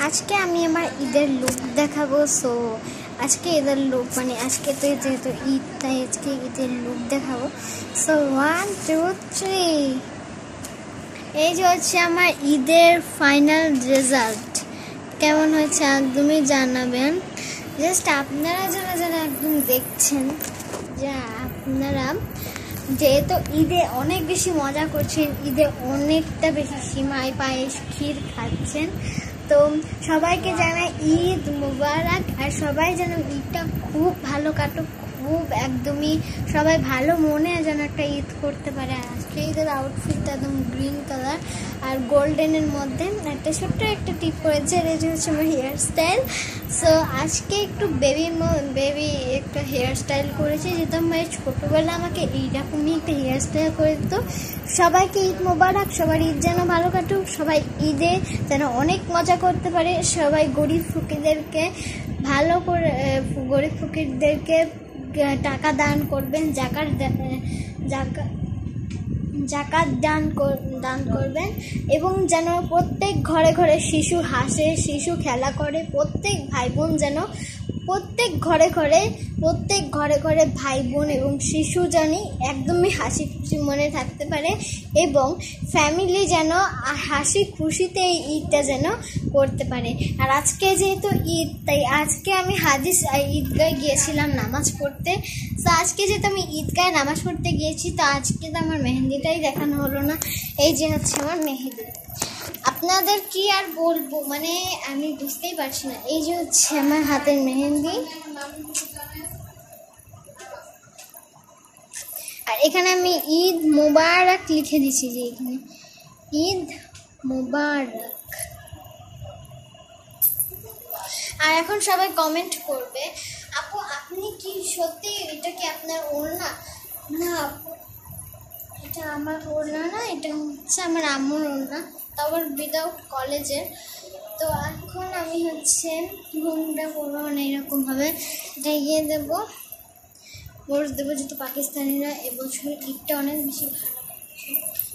আজকে আমি আমার ঈদের লুক দেখাবো। সো আজকে ঈদের লুক মানে আজকে তো যেহেতু ঈদ, তাই আজকে ঈদের লুক দেখাবো। সো 1 2 3, এই যে হচ্ছে আমার ঈদের ফাইনাল রেজাল্ট। কেমন হয়েছে একদমই জানাবেন। জাস্ট আপনারা যারা একদম দেখছেন, যে আপনারা যেহেতু ঈদে অনেক বেশি মজা করছেন, ঈদে অনেকটা বেশি সিমাই পায়েস ক্ষীর খাচ্ছেন, তো সবাইকে জানাই ঈদ মুবারক। আর সবাই যেন ঈদটা খুব ভালো কাটুক, খুব একদমই সবাই ভালো মনে যেন একটা ঈদ করতে পারে। আজকে ঈদের আউটফিটটা একদম গ্রিন কালার আর গোল্ডেনের মধ্যে একটা ছোট্ট একটা টিপ করেছে, এই যে হচ্ছে আমার হেয়ার স্টাইল। সো আজকে একটু বেবি একটা হেয়ার স্টাইল করেছি, যেহেতু আমার ছোটোবেলা আমাকে এইরকমই একটা হেয়ার স্টাইল করে দিত। সবাইকে ঈদ মোবারক, সবার ঈদ যেন ভালো কাটুক, সবাই ঈদে যেন অনেক মজা করতে পারে। সবাই গরিব ফকিরদেরকে ভালো করে, গরিব ফকিরদেরকে টাকা দান করবেন, জাকাত দান করবেন, এবং যেন প্রত্যেক ঘরে ঘরে শিশু হাসে, শিশু খেলা করে, প্রত্যেক ভাই বোন যেন প্রত্যেক ঘরে ঘরে ভাই বোন এবং শিশু জানি একদমই হাসি খুশি মনে থাকতে পারে, এবং ফ্যামিলি যেন হাসি খুশিতে এই ঈদটা যেন করতে পারে। আর আজকে যেহেতু ঈদ, তাই আজকে আমি ঈদগায় গিয়েছিলাম নামাজ পড়তে। তো আজকে যেহেতু আমি ঈদগায় নামাজ পড়তে গিয়েছি, তো আজকে তো আমার মেহেন্দিটাই দেখানো হলো না। এই যে হচ্ছে আমার মেহেন্দি, আপনাদের কি আর বলবো, মানে আমি বুঝতেই পারছি না। এই যে হচ্ছে আমার হাতের মেহেন্দি, আর এখানে আমি ঈদ মোবারক লিখে দিচ্ছি, যে এখানে ঈদ মোবারক। আর এখন সবাই কমেন্ট করবে, আপু আপনি কি সত্যি এটা কি আপনার ওড়না? না আপু, এটা আমার ওড়না না, এটা হচ্ছে আমার আম্মুর ওড়না, তারপর উইদাউট কলেজের। তো এখন আমি হচ্ছে ঘুমটা করবো, মানে এরকমভাবে এটা ইয়ে দেবো, মোড় দেবো, যেহেতু পাকিস্তানিরা এবছর ঈদটা অনেক বেশি ভালো।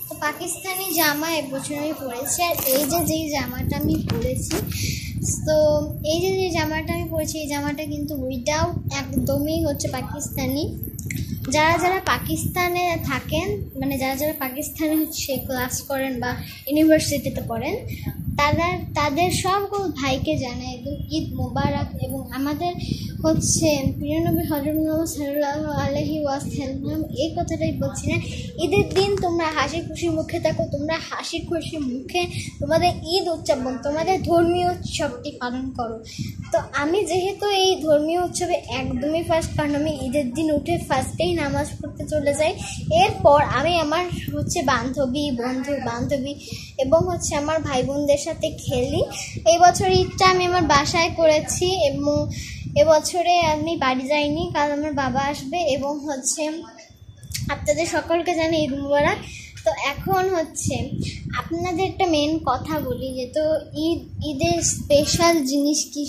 তো পাকিস্তানি জামা এবছর আমি পরেছি। আর এই যেই জামাটা আমি পরেছি, তো এই যে জামাটা আমি পরেছি, এই জামাটা কিন্তু উইদাউট একদমই হচ্ছে পাকিস্তানি। যারা পাকিস্তানে থাকেন, মানে যারা পাকিস্তানে হচ্ছে ক্লাস করেন বা ইউনিভার্সিটিতে পড়েন, তাদের সবগুলো ভাইকে জানাই একদম ঈদ মোবারক। এবং আমাদের হচ্ছে প্রিয় নবী হযরত মুহাম্মদ সাল্লাল্লাহু আলাইহি ওয়াসাল্লাম এই কথাটাই বলছি না, ঈদের দিন তোমরা হাসি খুশি মুখে থাকো, তোমরা হাসি খুশি মুখে তোমাদের ঈদ উদযাপন, তোমাদের ধর্মীয় উৎসবটি পালন করো। তো আমি যেহেতু এই ধর্মীয় উৎসবে একদমই ফার্স্ট, কারণ আমি ঈদের দিন উঠে ফার্স্টেই নামাজ পড়তে চলে যাই। এরপর আমি আমার হচ্ছে বান্ধবী এবং হচ্ছে আমার ভাই বোনদের সাথে খেলি। এই বছর ঈদটা আমি আমার বাসায় করেছি, এবং এবছরে আমি বাড়ি যাইনি, কারণ আমার বাবা আসবে। এবং হচ্ছে আপনাদের সকলকে জানি ঈদ মুবারক। তো এখন হচ্ছে আপনাদের একটা মেন কথা বলি, যে তো ঈদের স্পেশাল জিনিস কি,